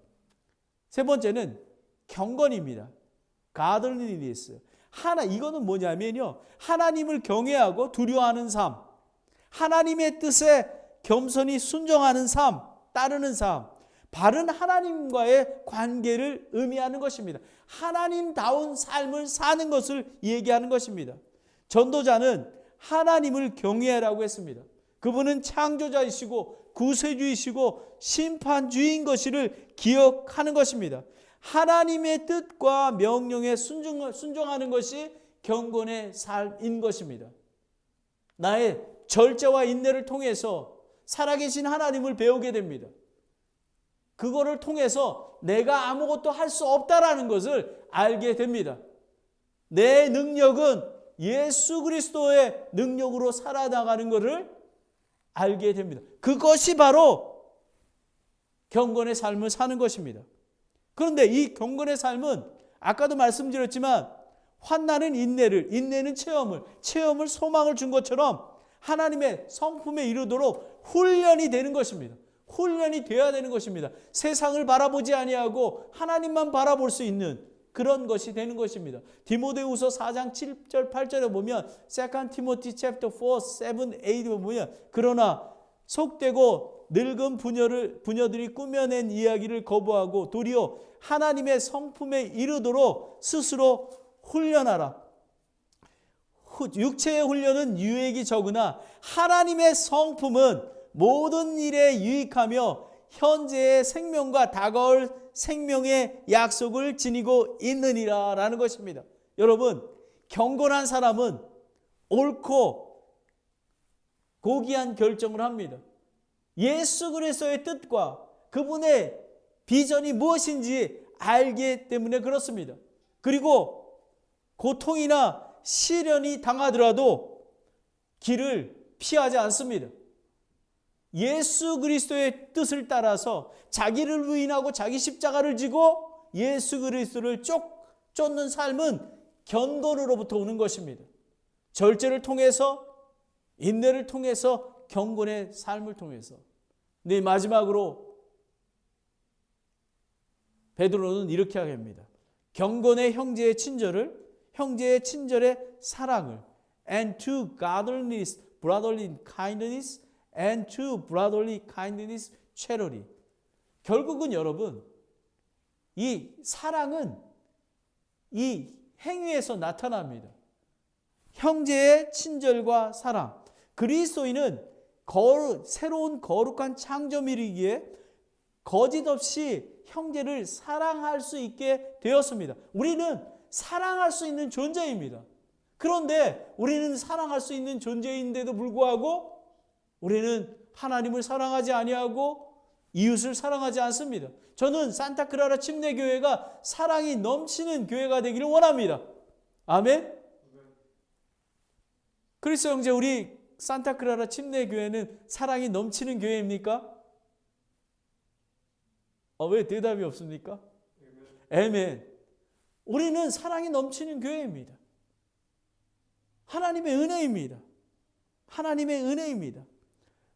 세 번째는 경건입니다. godliness. 이거는 뭐냐면요, 하나님을 경외하고 두려워하는 삶, 하나님의 뜻에 겸손히 순종하는 삶, 따르는 삶, 바른 하나님과의 관계를 의미하는 것입니다. 하나님다운 삶을 사는 것을 얘기하는 것입니다. 전도자는 하나님을 경외하라고 했습니다. 그분은 창조자이시고 구세주이시고 심판주인 것을 기억하는 것입니다. 하나님의 뜻과 명령에 순종하는 것이 경건의 삶인 것입니다. 나의 절제와 인내를 통해서 살아계신 하나님을 배우게 됩니다. 그거를 통해서 내가 아무것도 할 수 없다라는 것을 알게 됩니다. 내 능력은 예수 그리스도의 능력으로 살아나가는 것을 알게 됩니다. 그것이 바로 경건의 삶을 사는 것입니다. 그런데 이 경건의 삶은 아까도 말씀드렸지만 환난은 인내는 체험을 소망을 준 것처럼 하나님의 성품에 이르도록 훈련이 되는 것입니다. 훈련이 되어야 되는 것입니다. 세상을 바라보지 아니하고 하나님만 바라볼 수 있는 그런 것이 되는 것입니다. 디모데후서 4장 7절 8절에 보면 2 Timothy chapter 4, 7, 8에 보면 그러나 속되고 늙은 부녀들이 꾸며낸 이야기를 거부하고 도리어 하나님의 성품에 이르도록 스스로 훈련하라. 육체의 훈련은 유익이 적으나 하나님의 성품은 모든 일에 유익하며 현재의 생명과 다가올 생명의 약속을 지니고 있느니라 라는 것입니다. 여러분, 경건한 사람은 옳고 고귀한 결정을 합니다. 예수 그리스도의 뜻과 그분의 비전이 무엇인지 알기 때문에 그렇습니다. 그리고 고통이나 시련이 당하더라도 길을 피하지 않습니다. 예수 그리스도의 뜻을 따라서 자기를 부인하고 자기 십자가를 지고 예수 그리스도를 쫓는 삶은 경건으로부터 오는 것입니다. 절제를 통해서, 인내를 통해서, 경건의 삶을 통해서. 네, 마지막으로 베드로는 이렇게 합니다. 경건의 형제의 친절의 사랑을 and to godliness, brotherly kindness and to brotherly kindness, charity. 결국은 여러분, 이 사랑은 이 행위에서 나타납니다. 형제의 친절과 사랑. 그리스도인은 새로운 거룩한 창조물이기에 거짓 없이 형제를 사랑할 수 있게 되었습니다. 우리는 사랑할 수 있는 존재입니다. 그런데 우리는 사랑할 수 있는 존재인데도 불구하고 우리는 하나님을 사랑하지 아니하고 이웃을 사랑하지 않습니다. 저는 산타크라라 침례교회가 사랑이 넘치는 교회가 되기를 원합니다. 아멘. 그리스도 형제, 우리 산타크라라 침례교회는 사랑이 넘치는 교회입니까? 왜 대답이 없습니까? 아멘. 우리는 사랑이 넘치는 교회입니다. 하나님의 은혜입니다. 하나님의 은혜입니다.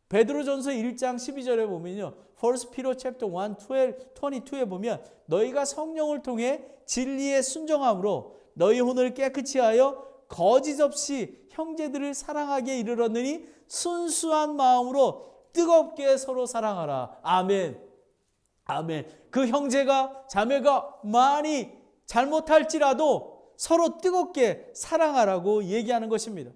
베드로전서 1장 12절에 보면요, 1 Peter chapter 1, 22에 보면 너희가 성령을 통해 진리에 순종함으로 너희 혼을 깨끗이 하여 거짓 없이 형제들을 사랑하게 이르렀느니 순수한 마음으로 뜨겁게 서로 사랑하라. 아멘. 아멘. 그 형제가 자매가 많이 잘못할지라도 서로 뜨겁게 사랑하라고 얘기하는 것입니다.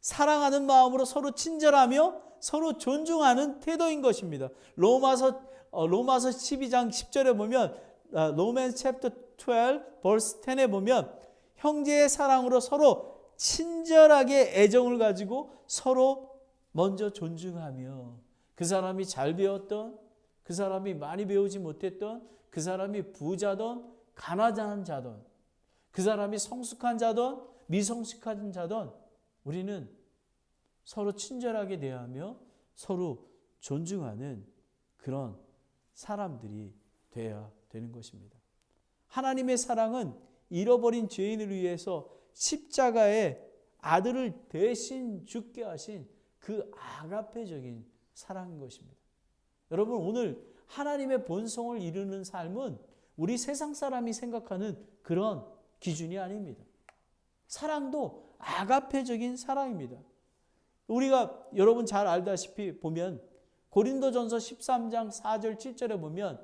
사랑하는 마음으로 서로 친절하며 서로 존중하는 태도인 것입니다. 로마서 12장 10절에 보면 Romans chapter 12 verse 10에 보면 형제의 사랑으로 서로 친절하게 애정을 가지고 서로 먼저 존중하며 그 사람이 잘 배웠던, 그 사람이 많이 배우지 못했던, 그 사람이 부자든 가난한 자든, 그 사람이 성숙한 자든 미성숙한 자든 우리는 서로 친절하게 대하며 서로 존중하는 그런 사람들이 되어야 되는 것입니다. 하나님의 사랑은 잃어버린 죄인을 위해서 십자가에 아들을 대신 죽게 하신 그 아가페적인 사랑인 것입니다. 여러분, 오늘 하나님의 본성을 이루는 삶은 우리 세상 사람이 생각하는 그런 기준이 아닙니다. 사랑도 아가페적인 사랑입니다. 우리가 여러분 잘 알다시피 보면 고린도전서 13장 4절 7절에 보면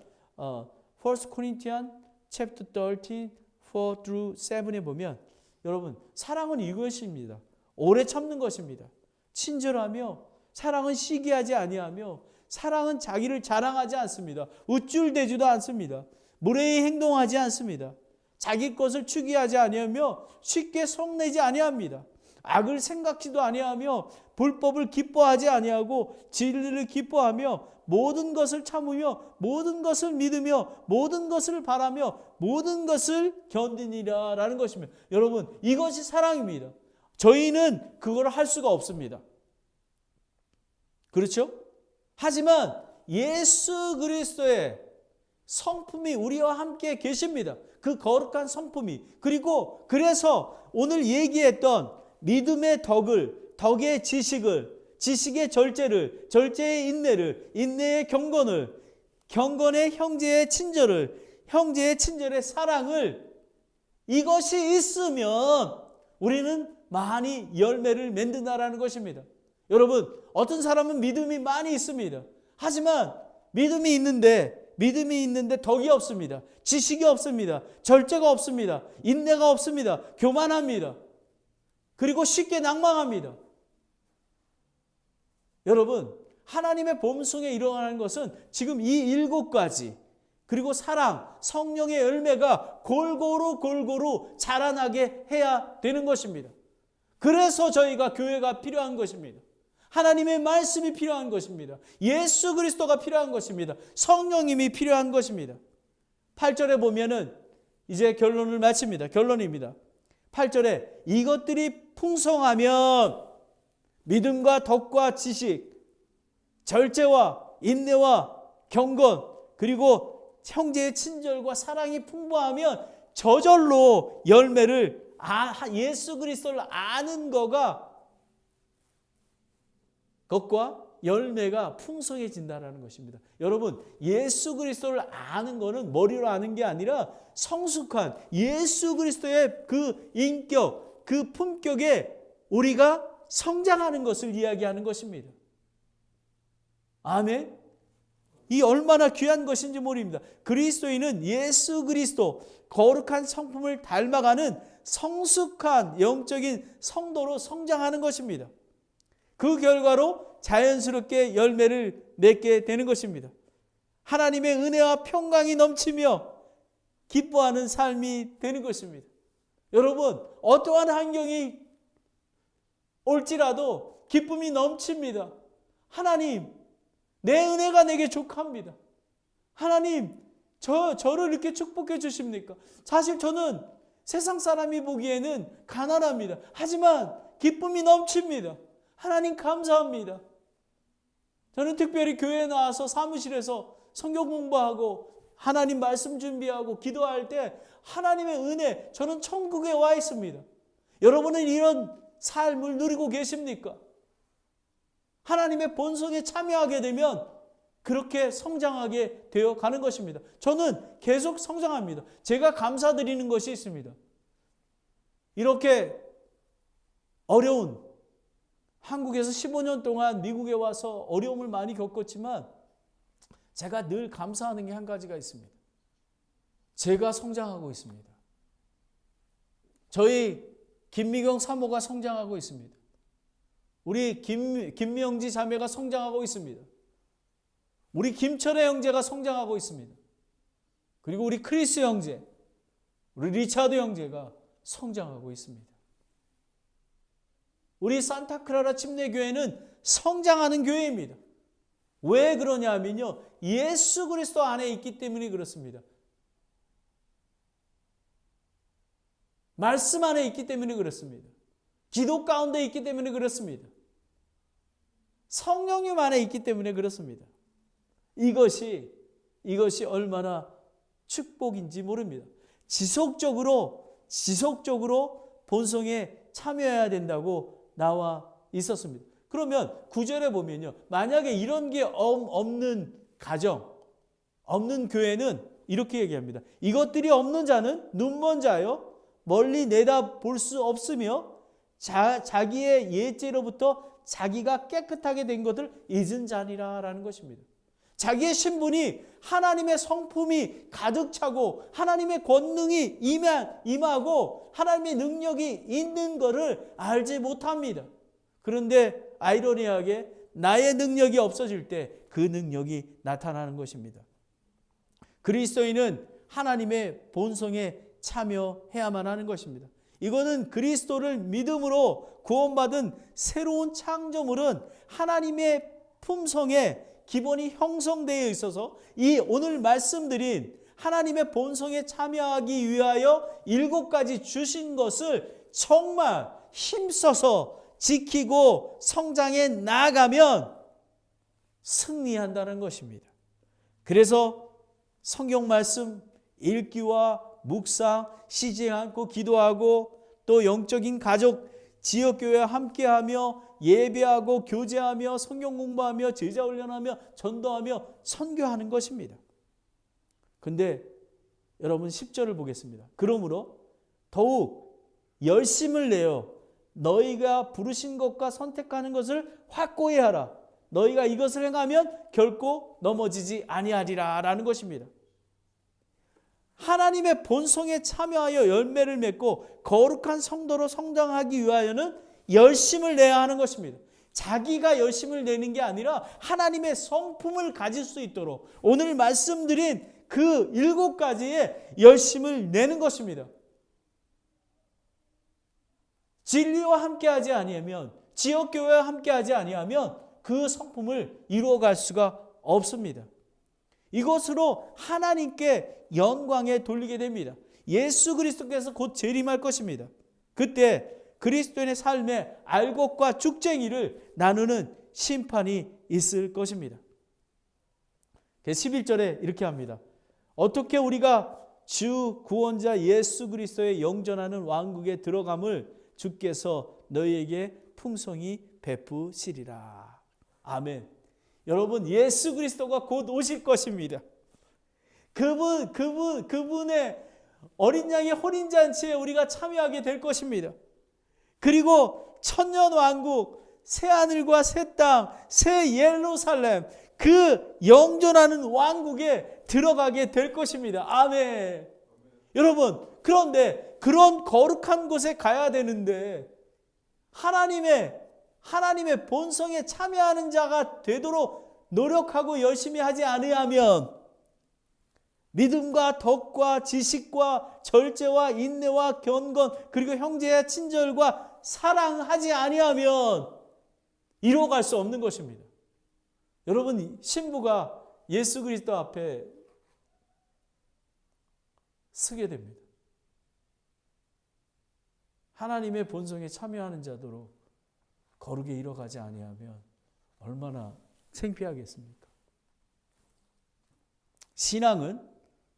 1 Corinthians chapter 13, 4 through 7에 보면 여러분, 사랑은 이것입니다. 오래 참는 것입니다. 친절하며, 사랑은 시기하지 아니하며, 사랑은 자기를 자랑하지 않습니다. 우쭐대지도 않습니다. 무례히 행동하지 않습니다. 자기 것을 추기하지 아니하며 쉽게 속내지 아니합니다. 악을 생각지도 아니하며 불법을 기뻐하지 아니하고 진리를 기뻐하며 모든 것을 참으며 모든 것을 믿으며 모든 것을 바라며 모든 것을 견디니라 라는 것입니다. 여러분, 이것이 사랑입니다. 저희는 그걸 할 수가 없습니다. 그렇죠? 하지만 예수 그리스도의 성품이 우리와 함께 계십니다. 그 거룩한 성품이. 그리고 그래서 오늘 얘기했던 믿음의 덕을, 덕의 지식을, 지식의 절제를, 절제의 인내를, 인내의 경건을, 경건의 형제의 친절을, 형제의 친절의 사랑을, 이것이 있으면 우리는 많이 열매를 맺는다라는 것입니다. 여러분, 어떤 사람은 믿음이 많이 있습니다. 하지만 믿음이 있는데 덕이 없습니다. 지식이 없습니다. 절제가 없습니다. 인내가 없습니다. 교만합니다. 그리고 쉽게 낭망합니다. 여러분, 하나님의 본성에 일어나는 것은 지금 이 7가지, 그리고 사랑, 성령의 열매가 골고루 자라나게 해야 되는 것입니다. 그래서 저희가 교회가 필요한 것입니다. 하나님의 말씀이 필요한 것입니다. 예수 그리스도가 필요한 것입니다. 성령님이 필요한 것입니다. 8절에 보면은 이제 결론을 마칩니다. 결론입니다. 8절에 이것들이 풍성하면 믿음과 덕과 지식, 절제와 인내와 경건, 그리고 형제의 친절과 사랑이 풍부하면 저절로 열매를 예수 그리스도를 아는 것과 열매가 풍성해진다는 것입니다. 여러분, 예수 그리스도를 아는 것은 머리로 아는 게 아니라 성숙한 예수 그리스도의 그 인격, 그 품격에 우리가 성장하는 것을 이야기하는 것입니다. 아멘. 이 얼마나 귀한 것인지 모릅니다. 그리스도인은 예수 그리스도 거룩한 성품을 닮아가는 성숙한 영적인 성도로 성장하는 것입니다. 그 결과로 자연스럽게 열매를 맺게 되는 것입니다. 하나님의 은혜와 평강이 넘치며 기뻐하는 삶이 되는 것입니다. 여러분, 어떠한 환경이 올지라도 기쁨이 넘칩니다. 하나님, 내 은혜가 내게 족합니다. 하나님, 저를 이렇게 축복해 주십니까? 사실 저는 세상 사람이 보기에는 가난합니다. 하지만 기쁨이 넘칩니다. 하나님 감사합니다. 저는 특별히 교회에 나와서 사무실에서 성경 공부하고 하나님 말씀 준비하고 기도할 때 하나님의 은혜, 저는 천국에 와 있습니다. 여러분은 이런 삶을 누리고 계십니까? 하나님의 본성에 참여하게 되면 그렇게 성장하게 되어 가는 것입니다. 저는 계속 성장합니다. 제가 감사드리는 것이 있습니다. 이렇게 어려운, 한국에서 15년 동안 미국에 와서 어려움을 많이 겪었지만 제가 늘 감사하는 게 한 가지가 있습니다. 제가 성장하고 있습니다. 저희 김미경 사모가 성장하고 있습니다. 우리 김명지 자매가 성장하고 있습니다. 우리 김철애 형제가 성장하고 있습니다. 그리고 우리 크리스 형제, 우리 리차드 형제가 성장하고 있습니다. 우리 산타크라라 침례교회는 성장하는 교회입니다. 왜 그러냐면요, 예수 그리스도 안에 있기 때문에 그렇습니다. 말씀 안에 있기 때문에 그렇습니다. 기도 가운데 있기 때문에 그렇습니다. 성령님 안에 있기 때문에 그렇습니다. 이것이 이것이 얼마나 축복인지 모릅니다. 지속적으로 본성에 참여해야 된다고 나와 있었습니다. 그러면 9절에 보면요. 만약에 이런 게 없는 가정, 없는 교회는 이렇게 얘기합니다. 이것들이 없는 자는 눈먼 자요. 멀리 내다볼 수 없으며 자기의 옛죄로부터 자기가 깨끗하게 된 것을 잊은 자니라라는 것입니다. 자기의 신분이 하나님의 성품이 가득 차고 하나님의 권능이 임하고 하나님의 능력이 있는 것을 알지 못합니다. 그런데 아이러니하게 나의 능력이 없어질 때 그 능력이 나타나는 것입니다. 그리스도인은 하나님의 본성에 참여해야만 하는 것입니다. 이거는 그리스도를 믿음으로 구원받은 새로운 창조물은 하나님의 품성에 기본이 형성되어 있어서 이 오늘 말씀드린 하나님의 본성에 참여하기 위하여 7가지 주신 것을 정말 힘써서 지키고 성장해 나가면 승리한다는 것입니다. 그래서 성경 말씀 읽기와 묵상, 쉬지 않고 기도하고 또 영적인 가족, 지역교회와 함께하며 예배하고 교제하며 성경 공부하며 제자 훈련하며 전도하며 선교하는 것입니다. 근데 여러분 10절을 보겠습니다. 그러므로 더욱 열심을 내어 너희가 부르신 것과 선택하는 것을 확고히 하라. 너희가 이것을 행하면 결코 넘어지지 아니하리라 라는 것입니다. 하나님의 본성에 참여하여 열매를 맺고 거룩한 성도로 성장하기 위하여는 열심을 내야 하는 것입니다. 자기가 열심을 내는 게 아니라 하나님의 성품을 가질 수 있도록 오늘 말씀드린 그 7가지의 열심을 내는 것입니다. 진리와 함께하지 아니하면, 지역교회와 함께하지 아니하면 그 성품을 이루어갈 수가 없습니다. 이것으로 하나님께 영광에 돌리게 됩니다. 예수 그리스도께서 곧 재림할 것입니다. 그때 그리스도인의 삶에 알곡과 쭉쟁이를 나누는 심판이 있을 것입니다. 11절에 이렇게 합니다. 어떻게 우리가 주 구원자 예수 그리스도의 영전하는 왕국에 들어감을 주께서 너희에게 풍성히 베푸시리라. 아멘. 여러분, 예수 그리스도가 곧 오실 것입니다. 그분의 어린 양의 혼인잔치에 우리가 참여하게 될 것입니다. 그리고 천년 왕국, 새 하늘과 새 땅, 새 예루살렘, 그 영존하는 왕국에 들어가게 될 것입니다. 아멘. 여러분, 그런데 그런 거룩한 곳에 가야 되는데 하나님의 본성에 참여하는 자가 되도록 노력하고 열심히 하지 않으면 믿음과 덕과 지식과 절제와 인내와 경건 그리고 형제와 친절과 사랑하지 아니하면 이루어갈 수 없는 것입니다. 여러분, 신부가 예수 그리스도 앞에 서게 됩니다. 하나님의 본성에 참여하는 자도로 거룩에 이뤄가지 아니하면 얼마나 창피하겠습니까? 신앙은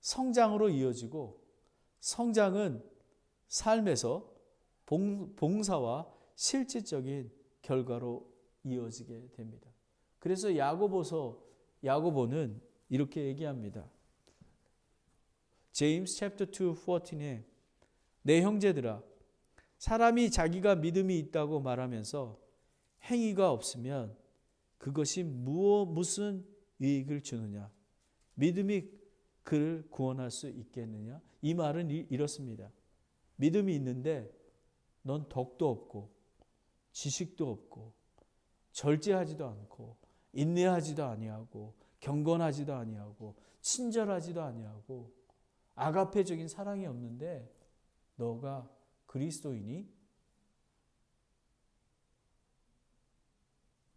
성장으로 이어지고 성장은 삶에서 봉사와 실질적인 결과로 이어지게 됩니다. 그래서 야고보는 이렇게 얘기합니다. James chapter 2, 14에 내 형제들아 사람이 자기가 믿음이 있다고 말하면서 행위가 없으면 그것이 무슨 유익을 주느냐? 믿음이 그를 구원할 수 있겠느냐? 이 말은 이렇습니다. 믿음이 있는데 넌 덕도 없고 지식도 없고 절제하지도 않고 인내하지도 아니하고 경건하지도 아니하고 친절하지도 아니하고 아가페적인 사랑이 없는데 너가 그리스도인이?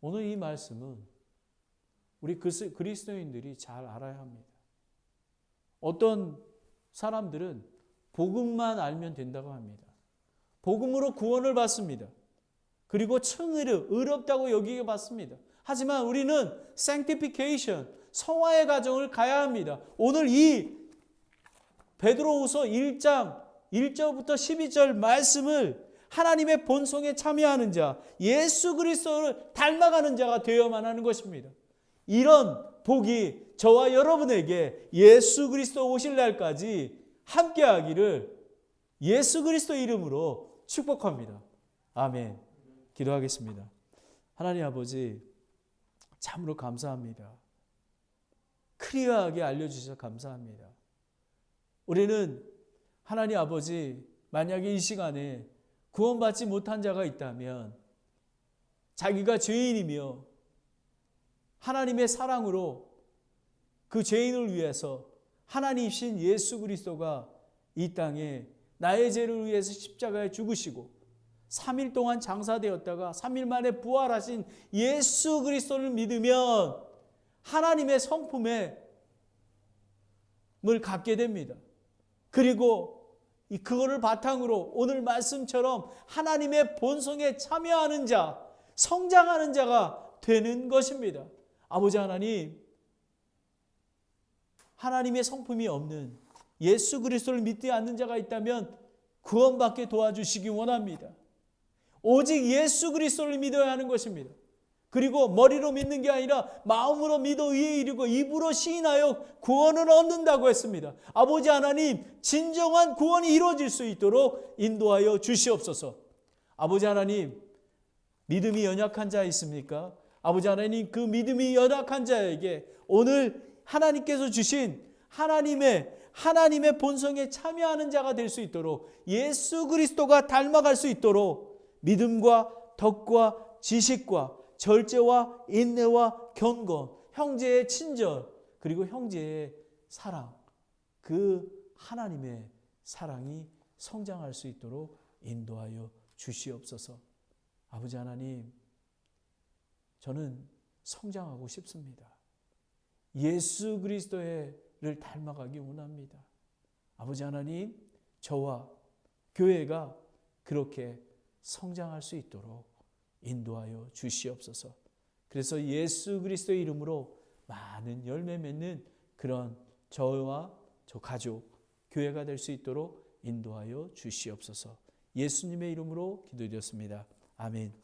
오늘 이 말씀은 우리 그리스도인들이 잘 알아야 합니다. 어떤 사람들은 복음만 알면 된다고 합니다. 복음으로 구원을 받습니다. 그리고 의롭다고 여기게 받습니다. 하지만 우리는 sanctification, 성화의 과정을 가야 합니다. 오늘 이 베드로후서 1장 1절부터 12절 말씀을 하나님의 본성에 참여하는 자, 예수 그리스도를 닮아가는 자가 되어야만 하는 것입니다. 이런 복이 저와 여러분에게 예수 그리스도 오실 날까지 함께하기를 예수 그리스도 이름으로 축복합니다. 아멘. 기도하겠습니다. 하나님 아버지, 참으로 감사합니다. 클리어하게 알려주셔서 감사합니다. 우리는 하나님 아버지, 만약에 이 시간에 구원받지 못한 자가 있다면 자기가 죄인이며 하나님의 사랑으로 그 죄인을 위해서 하나님이신 예수 그리스도가 이 땅에 나의 죄를 위해서 십자가에 죽으시고 3일 동안 장사되었다가 3일 만에 부활하신 예수 그리스도를 믿으면 하나님의 성품을 갖게 됩니다. 그리고 그거를 바탕으로 오늘 말씀처럼 하나님의 본성에 참여하는 자, 성장하는 자가 되는 것입니다. 아버지 하나님, 하나님의 성품이 없는 예수 그리스도를 믿지 않는 자가 있다면 구원받게 도와주시기 원합니다. 오직 예수 그리스도를 믿어야 하는 것입니다. 그리고 머리로 믿는 게 아니라 마음으로 믿어 의에 이르고 입으로 시인하여 구원을 얻는다고 했습니다. 아버지 하나님, 진정한 구원이 이루어질 수 있도록 인도하여 주시옵소서. 아버지 하나님, 믿음이 연약한 자 있습니까? 아버지 하나님, 그 믿음이 연약한 자에게 오늘 하나님께서 주신 하나님의 본성에 참여하는 자가 될 수 있도록 예수 그리스도가 닮아갈 수 있도록 믿음과 덕과 지식과 절제와 인내와 경건, 형제의 친절, 그리고 형제의 사랑, 그 하나님의 사랑이 성장할 수 있도록 인도하여 주시옵소서. 아버지 하나님, 저는 성장하고 싶습니다. 예수 그리스도를 닮아가기 원합니다. 아버지 하나님, 저와 교회가 그렇게 성장할 수 있도록 인도하여 주시옵소서. 그래서 예수 그리스도의 이름으로 많은 열매 맺는 그런 저와 저 가족, 교회가 될 수 있도록 인도하여 주시옵소서. 예수님의 이름으로 기도드렸습니다. 아멘.